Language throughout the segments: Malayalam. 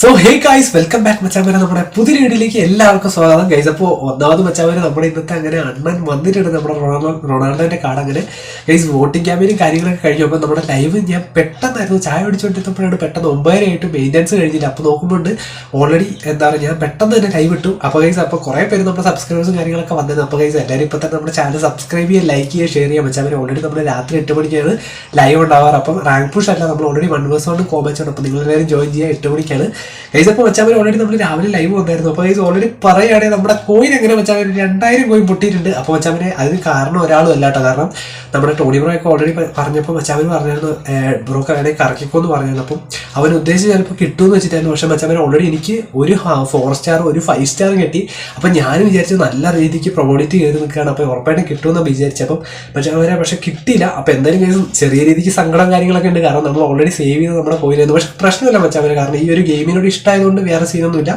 So hey guys, welcome back മച്ചാമാരെ. നമ്മുടെ പുതിയ വീഡിയോയിലേക്ക് എല്ലാവർക്കും സ്വാഗതം ഗൈസ്. അപ്പോൾ ഒന്നാമത് മച്ചാമാരെ, നമ്മുടെ ഇന്നത്തെ അങ്ങനെ അണ്ണൻ വന്നിട്ടുണ്ട്. നമ്മുടെ റൊണാൾഡോന്റെ കാർഡ് അങ്ങനെ ഗൈസ് വോട്ടിംഗ് ക്യാമ്പയിനും കാര്യങ്ങളൊക്കെ കഴിഞ്ഞു. അപ്പോൾ നമ്മുടെ ലൈവ് ഞാൻ പെട്ടെന്നായിരുന്നു ചായ പിടിച്ചുകൊണ്ടിരുന്നപ്പോഴാണ് പെട്ടെന്ന് 9:30 മെയിൻ്റെനൻസ് കഴിഞ്ഞില്ല. അപ്പോൾ നോക്കുമ്പോണ്ട് ഓൾറെഡി എന്താ പറയുക, ഞാൻ പെട്ടെന്ന് തന്നെ ലൈവ് ഇട്ടു. അപ്പോൾ ഗൈസ് അപ്പോൾ കുറേ പേര് നമ്മുടെ സബ്സ്ക്രൈബേഴ്സും കാര്യങ്ങളൊക്കെ വന്നത്. അപ്പോൾ ഗൈസ് എല്ലാവരും ഇപ്പോൾ തന്നെ നമ്മുടെ ചാനൽ സബ്സ്ക്രൈബ് ചെയ്യുക, ലൈക്ക് ചെയ്യുക, ഷെയർ ചെയ്യുക. മച്ചാമാരെ ഓൾറെഡി നമ്മൾ രാത്രി 8 മണിക്കാണ് ലൈവ് ഉണ്ടാവാറ്. അപ്പം റാങ്ക് പുഷ് അല്ല, നമ്മൾ ഓൾറെഡി 1vs1 കോമച്ചാണ്. അപ്പോൾ നിങ്ങളെല്ലാവരും ജോയിൻ ചെയ്യുക. 8 മണിക്കാണ് ഗൈസ്. അപ്പോൾ മച്ചാമാർ ഓൾറെഡി നമ്മൾ രാവിലെ ലൈവ് വന്നായിരുന്നു. അപ്പോൾ ഗൈസ് ഓൾറെഡി പറയുകയാണെങ്കിൽ നമ്മുടെ കോയിൻ എങ്ങനെ മച്ചാമാർ 2000 കോയിൻ പൊട്ടിയിട്ടുണ്ട്. അപ്പോൾ മച്ചാമാരെ അതിന് കാരണം ഒരാളും അല്ല കേട്ടോ. കാരണം നമ്മുടെ ടോണി ബ്രോ ഒക്കെ ഓൾറെഡി പറഞ്ഞപ്പോൾ മച്ചാമാർ പറഞ്ഞായിരുന്നു ബ്രോക്ക് അങ്ങനെ കറക്കിക്കോന്ന് പറഞ്ഞായിരുന്നു. അപ്പം അവൻ ഉദ്ദേശിച്ച് ചിലപ്പോൾ കിട്ടുമെന്ന് വെച്ചിട്ടായിരുന്നു. പക്ഷേ മച്ചാമാർ ഓൾറെഡി എനിക്ക് ഒരു 4 സ്റ്റാർ ഒരു 5 സ്റ്റാർ കിട്ടി. അപ്പം ഞാൻ വിചാരിച്ചു നല്ല രീതിക്ക് പ്രൊമോട്ട് ചെയ്ത് നിൽക്കുകയാണ്, അപ്പോൾ ഉറപ്പായിട്ടും കിട്ടുമെന്നാണ് വിചാരിച്ചപ്പം മച്ചാമാരെ പക്ഷേ കിട്ടിയില്ല. അപ്പോൾ എന്തായാലും കേസും ചെറിയ രീതിക്ക് സങ്കടം കാര്യങ്ങളൊക്കെ ഉണ്ട്. കാരണം നമ്മൾ ഓൾറെഡി സേവ് ചെയ്ത് നമ്മുടെ കോയിനായിരുന്നു. പക്ഷേ പ്രശ്നമില്ല മച്ചാമാരെ, കാരണം ഈ ഒരു ഗെയിമിനോട് ഇഷ്ടമായതുകൊണ്ട് വേറെ സീനൊന്നുമില്ല.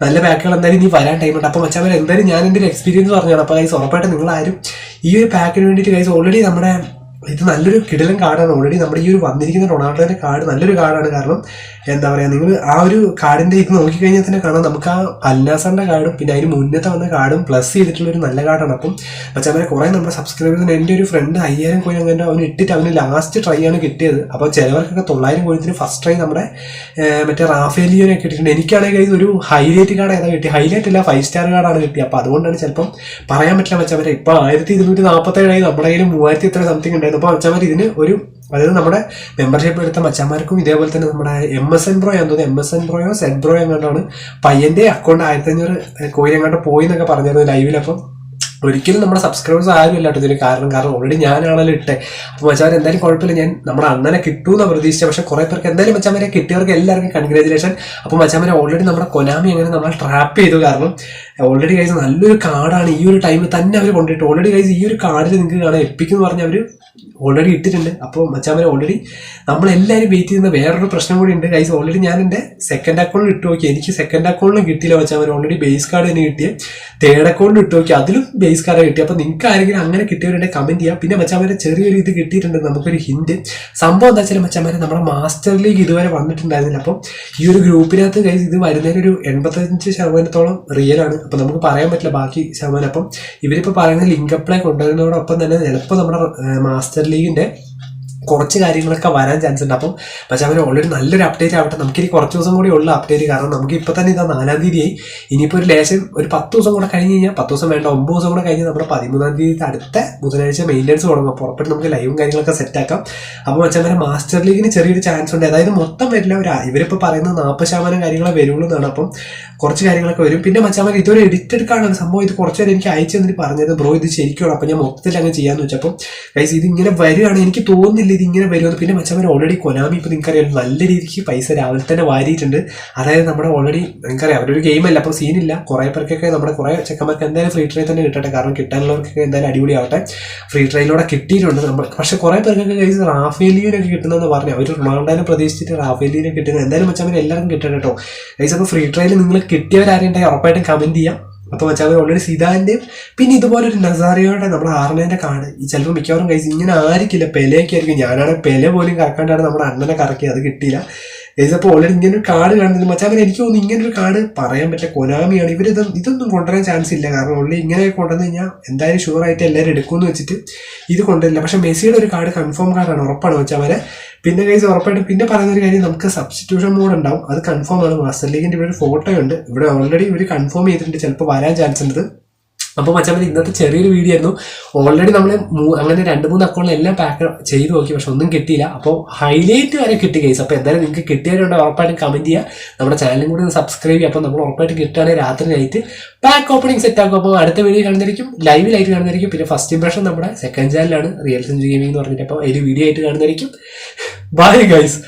നല്ല പാക്കുകൾ എന്തായാലും ഇനി വരാൻ ടൈമുണ്ട്. അപ്പോൾ മച്ചാമാരെ എന്തായാലും ഞാൻ എൻ്റെ ഒരു എക്സ്പീരിയൻസ് പറഞ്ഞാണ്. അപ്പോൾ ഗൈസ് ഉറപ്പായിട്ട് നിങ്ങളാരും ഈ ഒരു പാക്കിന് വേണ്ടിയിട്ട് ഗൈസ് ഓൾറെഡി നമ്മുടെ ഇത് നല്ലൊരു കിടിലൻ കാർഡാണ്. ഓൾറെഡി നമ്മുടെ ഈ ഒരു വന്നിരിക്കുന്ന റൊണാൾഡോയുടെ കാർഡ് നല്ലൊരു കാർഡാണ്. കാരണം എന്താ പറയുക, നിങ്ങൾ ആ ഒരു കാർഡിൻ്റെ ഇത് നോക്കിക്കഴിഞ്ഞാൽ തന്നെ കാണാം, നമുക്ക് ആ അൽനാസറിൻ്റെ കാർഡും പിന്നെ അതിന് മുന്നത്തെ വന്ന കാർഡും പ്ലസ് ചെയ്തിട്ടുള്ള ഒരു നല്ല കാർഡാണ്. അപ്പം മച്ചാമാരെ കുറേ നമ്മുടെ സബ്സ്ക്രൈബേഴ്സിന് എൻ്റെ ഒരു ഫ്രണ്ട് 5000 കോയിൻ അങ്ങനെ അവന് ഇട്ടിട്ട് അവന് ലാസ്റ്റ് ട്രൈ ആണ് കിട്ടിയത്. അപ്പോൾ ചിലവർക്കൊക്കെ 900 കോയിനത്തിന് ഫസ്റ്റ് ട്രൈ നമ്മുടെ മറ്റേ റാഫേലിയോനൊക്കെ കിട്ടിയിട്ടുണ്ട്. എനിക്കാണെങ്കിൽ ഒരു ഹൈലൈറ്റ് കാർഡ് ഏതാ കിട്ടി, ഹൈലൈറ്റ് അല്ല 5 സ്റ്റാർ കാർഡാണ് കിട്ടിയത്. അപ്പോൾ അതുകൊണ്ടാണ് ചിലപ്പം പറയാൻ പറ്റില്ല മച്ചാമാരെ. ഇപ്പോൾ 1247 നമ്മുടെ കയ്യിൽ 3000 ഇത്ര സംതിങ് ഉണ്ടായിരുന്നു. അപ്പോൾ മച്ചാമാർ ഇതിന് ഒരു അതായത് നമ്മുടെ മെമ്പർഷിപ്പ് എടുത്ത മച്ചാമാർക്കും ഇതേപോലെ തന്നെ നമ്മുടെ MSN ബ്രോ എന്ന് തോന്നുന്നു, MSN ബ്രോയോ സെഡ് ബ്രോയോ എങ്ങാണ്ടാണ് പയ്യന്റെ അക്കൗണ്ട് 1500 കോയിൻ എങ്ങാണ്ട് പോയി എന്നൊക്കെ പറഞ്ഞിരുന്നു ലൈവിൽ. അപ്പം ഒരിക്കലും നമ്മുടെ സബ്സ്ക്രൈബേഴ്സ് ആരും ഇല്ലാട്ടോ ഇതിന് കാരണം ഓൾറെഡി ഞാനാണല്ലോ ഇട്ടേ. അപ്പോൾ മച്ചാമാർ എന്തായാലും കുഴപ്പമില്ല, ഞാൻ നമ്മുടെ അണ്ണനെ കിട്ടുമെന്ന് പ്രതീക്ഷിച്ചത്. പക്ഷേ കുറേ പേർക്ക് എന്തായാലും മച്ചാമാരെ കിട്ടിയവർക്ക് എല്ലാവർക്കും കൺഗ്രാജുലേഷൻ. അപ്പോൾ മച്ചാമാരെ ഓൾറെഡി നമ്മുടെ കൊനാമി അങ്ങനെ നമ്മളെ ട്രാപ്പ് ചെയ്തു. കാരണം ഓൾറെഡി ഗൈസ് നല്ലൊരു കാർഡാണ് ഈ ഒരു ടൈമിൽ തന്നെ അവർ കൊണ്ടിട്ട്. ഓൾറെഡി ഗൈസ് ഈ ഒരു കാർഡിൽ നിങ്ങൾക്ക് കാണാൻ എപ്പിക്കെന്ന് പറഞ്ഞാൽ അവർ ഓൾറെഡി ഇട്ടിട്ടുണ്ട്. അപ്പോൾ മച്ചാമാരെ ഓൾറെഡി നമ്മളെല്ലാവരും വെയിറ്റ് ചെയ്യുന്ന വേറൊരു പ്രശ്നം കൂടി ഉണ്ട് ഗൈസ്. ഓൾറെഡി ഞാൻ എൻ്റെ സെക്കൻഡ് അക്കൗണ്ടിൽ ഇട്ട് നോക്കി, എനിക്ക് സെക്കൻഡ് അക്കൗണ്ടിലും കിട്ടിയില്ല മച്ചാമാർ. ഓൾറെഡി ബേസ് കാർഡ് തന്നെ കിട്ടിയ തേർഡ് അക്കൗണ്ടിൽ ഇട്ട് നോക്കി, അതിലും ബേസ് കാർഡ് കിട്ടി. അപ്പോൾ നിങ്ങൾക്ക് ആരെങ്കിലും അങ്ങനെ കിട്ടിയവരുണ്ടെങ്കിൽ കമൻറ്റ് ചെയ്യാം. പിന്നെ മച്ചാമാരെ ചെറിയൊരു ഇത് കിട്ടിയിട്ടുണ്ട്, നമുക്കൊരു ഹിന്റ്. സംഭവം എന്താ വെച്ചാൽ മച്ചാമാരെ നമ്മുടെ മാസ്റ്റർ ലീഗ് ഇതുവരെ വന്നിട്ടുണ്ടായിരുന്നില്ല. അപ്പം ഈ ഒരു ഗ്രൂപ്പിനകത്ത് ഗൈസ് ഇത് വരുന്നതിനൊരു 85% റിയൽ ആണ്. അപ്പോൾ നമുക്ക് പറയാൻ പറ്റില്ല ബാക്കി ശതമാനം. അപ്പം ഇവരിപ്പോൾ പറയുന്ന ലിങ്ക് അപ്ലൈ കൊണ്ടുവരുന്നതോടൊപ്പം തന്നെ ചിലപ്പോൾ നമ്മുടെ മാസ്റ്റർ ലീഗിൻ്റെ കുറച്ച് കാര്യങ്ങളൊക്കെ വരാൻ ചാൻസ് ഉണ്ട്. അപ്പം പക്ഷേ അവർ ഓൾറെഡി നല്ലൊരു അപ്ഡേറ്റ് ആവട്ടെ. നമുക്കിനി കുറച്ച് ദിവസം കൂടി ഉള്ള അപ്ഡേറ്റ്. കാരണം നമുക്ക് ഇപ്പോൾ തന്നെ ഇതാ 4-ാം തീയതിയായി. ഇനിയിപ്പോൾ ഒരു ലേശം ഒരു 10 ദിവസം കൂടെ കഴിഞ്ഞ് കഴിഞ്ഞാൽ 10 ദിവസം വേണ്ട 9 ദിവസം കൂടെ കഴിഞ്ഞ് നമ്മുടെ 13-ാം തീയതി അടുത്ത ബുധനാഴ്ച മെയിൻ്റെനൻസ് തുടങ്ങും. അപ്പോൾ ഉറപ്പായിട്ട് നമുക്ക് ലൈവും കാര്യങ്ങളൊക്കെ സെറ്റാക്കാം. അപ്പോൾ മച്ചാമാരെ മാസ്റ്റർ ലീഗിന് ചെറിയൊരു ചാൻസ് ഉണ്ട്. അതായത് മൊത്തം വരില്ല, ഇവരിപ്പോൾ പറയുന്നത് 40% കാര്യങ്ങളെ വരുള്ളൂ എന്നാണ്. അപ്പം കുറച്ച് കാര്യങ്ങളൊക്കെ വരും. പിന്നെ മച്ചാമാരെ ഇതൊരു എഡിറ്റഡ് കാർഡാണ് സംഭവം. ഇത് കുറച്ച് നേരം എനിക്ക് അയച്ചു തന്നിട്ട് പറഞ്ഞത് ബ്രോ ഇത് ശരിക്കും. അപ്പം ഞാൻ മൊത്തത്തിൽ അങ്ങ് ചെയ്യാമെന്ന് വെച്ചപ്പോൾ ഗൈസ് ഇതിങ്ങനെ വരികയാണ്. എനിക്ക് തോന്നുന്നില്ല ഇതിങ്ങനെ വരുമെന്ന്. പിന്നെ മച്ചാമാർ ഓൾറെഡി കൊനാമി ഇപ്പോൾ നിങ്ങൾക്കറിയാം നല്ല രീതിക്ക് പൈസ രാവിലെ തന്നെ വാരിയിട്ടുണ്ട്. അതായത് നമ്മുടെ ഓൾറെഡി നിങ്ങൾക്കറിയാം അവരൊരു ഗെയിമല്ല, അപ്പോൾ സീനില്ല. കുറേ പേർക്കൊക്കെ നമ്മുടെ കുറേ ചെക്കന്മാർക്ക് എന്തായാലും ഫ്രീ ട്രൈ തന്നെ കിട്ടട്ടെ. കാരണം കിട്ടാനുള്ളവർക്കൊക്കെ എന്തായാലും അടിപൊളിയാവട്ടെ. ഫ്രീ ട്രൈയിലൂടെ കിട്ടിയിട്ടുണ്ട് നമ്മൾ. പക്ഷേ കുറേ പേർക്കൊക്കെ ഗൈസ് റാഫേലിയോനൊക്കെ കിട്ടുന്നതെന്ന് പറഞ്ഞു. അവർ റൊണാൾഡോനെ പ്രതീക്ഷിച്ചിട്ട് റാഫേലിയോനെ കിട്ടുന്നത്. എന്തായാലും മച്ചാമാർ എല്ലാവർക്കും കിട്ടട്ടെ കേട്ടോ ഗൈസ്. അപ്പോൾ ഫ്രീ ട്രൈയിൽ നിങ്ങൾ കിട്ടിയവരാരുണ്ടെങ്കിൽ ഉറപ്പായിട്ടും കമൻറ്റ് ചെയ്യാം. അപ്പോൾ മച്ചാമാർ ഓൾറെഡി സിദാൻ്റെയും പിന്നെ ഇതുപോലെ ഒരു നസാറിയോയുടെ നമ്മുടെ ആർമേൻ്റെ കാർഡ് ഈ ചിലപ്പോൾ മിക്കവാറും കൈസ് ഇങ്ങനെ ആയിരിക്കില്ല, പെലയൊക്കെ ആയിരിക്കും. ഞാനാണ് പെല പോലും കറക്കാണ്ടാണ് നമ്മുടെ അണ്ണനെ കറക്കി, അത് കിട്ടിയില്ല ഗൈസ്. അപ്പോൾ ഓൾറെഡി ഇങ്ങനെ ഒരു കാർഡ് കാണുന്നത് മച്ചാമാർ എനിക്ക് തോന്നുന്നു ഇങ്ങനൊരു കാർഡ് പറയാൻ പറ്റില്ല, കൊനാമിയാണ്. ഇതൊന്നും കൊണ്ടുവരാൻ ചാൻസ് ഇല്ല. കാരണം ഓൾറെഡി ഇങ്ങനെ കൊണ്ടുവന്ന് കഴിഞ്ഞാൽ എന്തായാലും ഷുവറായിട്ട് എല്ലാവരും എടുക്കുമെന്ന് വെച്ചിട്ട് ഇത് കൊണ്ടുവരില്ല. പക്ഷേ മെസ്സിയുടെ ഒരു കാർഡ് കൺഫേം കാർഡാണ്, ഉറപ്പാണ് മച്ചാമാരെ. പിന്നെ ഗൈസ് ഉറപ്പായിട്ടും പിന്നെ പറയുന്നൊരു കാര്യം, നമുക്ക് സബ്സ്റ്റിറ്റ്യൂഷൻ മോഡ് ഉണ്ടാവും, അത് കൺഫേം ആണ്. മാസ്റ്റർ ലീഗിൻ്റെ ഇവിടെ ഒരു ഫോട്ടോ ഉണ്ട്, ഇവിടെ ഓൾറെഡി ഇവർ കൺഫേം ചെയ്തിട്ടുണ്ട്, ചിലപ്പോൾ വരാൻ ചാൻസ് ഉണ്ട്. അപ്പോൾ മച്ചാമാർ ഇന്നത്തെ ചെറിയൊരു വീഡിയോ ആയിരുന്നു. ഓൾറെഡി നമ്മൾ അങ്ങനെ 2-3 അക്കൗണ്ടിൽ എല്ലാം പാക്ക് ചെയ്ത് നോക്കി, പക്ഷെ ഒന്നും കിട്ടിയില്ല. അപ്പോൾ ഹൈലൈറ്റ് വരെ കിട്ടി ഗൈസ്. അപ്പോൾ എന്തായാലും നിങ്ങൾക്ക് കിട്ടിയവരുണ്ട് ഉറപ്പായിട്ടും കമൻറ്റ് ചെയ്യുക, നമ്മുടെ ചാനലും കൂടി ഒന്ന് സബ്സ്ക്രൈബ് ചെയ്യുക. അപ്പോൾ നമ്മൾ ഉറപ്പായിട്ട് കിട്ടുകയാണെങ്കിൽ രാത്രി നൈറ്റ് പാക്ക് ഓപ്പണിംഗ് സെറ്റ് ആക്കും. അപ്പോൾ അടുത്ത വീഡിയോ കാണുന്നതായിരിക്കും, ലൈവിലായിട്ട് കാണുന്നതായിരിക്കും. പിന്നെ ഫസ്റ്റ് ഇംപ്രഷൻ നമ്മുടെ സെക്കൻഡ് ചാനലാണ് റിയൽ സെഞ്ചുറി ഗെയിമിംഗ് എന്ന് പറഞ്ഞിട്ട്. അപ്പോൾ അതിൽ വീഡിയോ ആയിട്ട് കാണുന്നതായിരിക്കും. Bye guys.